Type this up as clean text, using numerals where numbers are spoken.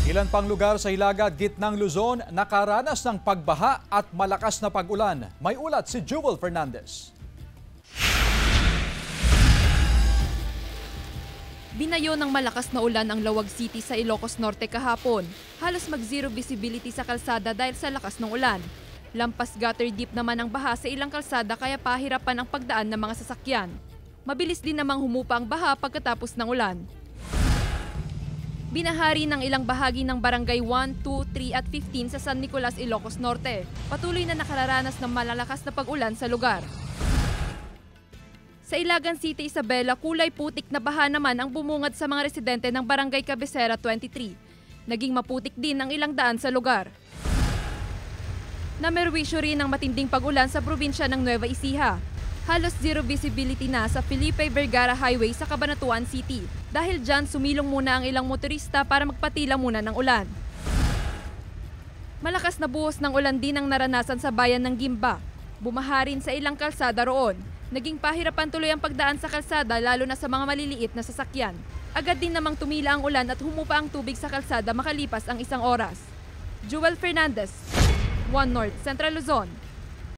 Ilan pang lugar sa Hilaga, gitnang Luzon nakaranas ng pagbaha at malakas na pag-ulan. May ulat si Jewel Fernandez. Binayo ng malakas na ulan ang Lawag City sa Ilocos Norte kahapon. Halos mag-zero visibility sa kalsada dahil sa lakas ng ulan. Lampas gutter deep naman ang baha sa ilang kalsada kaya pahirapan ang pagdaan ng mga sasakyan. Mabilis din namang humupa ang baha pagkatapos ng ulan. Binahari ng ilang bahagi ng barangay 1, 2, 3 at 15 sa San Nicolas, Ilocos Norte. Patuloy na nakararanas ng malalakas na pag-ulan sa lugar. Sa Ilagan City, Isabela, kulay putik na baha naman ang bumungad sa mga residente ng Barangay Cabecera 23. Naging maputik din ang ilang daan sa lugar. Namerwisyo rin ang matinding pag-ulan sa probinsya ng Nueva Ecija. Halos zero visibility na sa Felipe Vergara Highway sa Cabanatuan City. Dahil dyan, sumilong muna ang ilang motorista para magpatila muna ng ulan. Malakas na buhos ng ulan din ang naranasan sa bayan ng Gimba. Bumaha rin sa ilang kalsada roon. Naging pahirapan tuloy ang pagdaan sa kalsada lalo na sa mga maliliit na sasakyan. Agad din namang tumila ang ulan at humupa ang tubig sa kalsada makalipas ang 1 oras. Jewel Fernandez, One North, Central Luzon.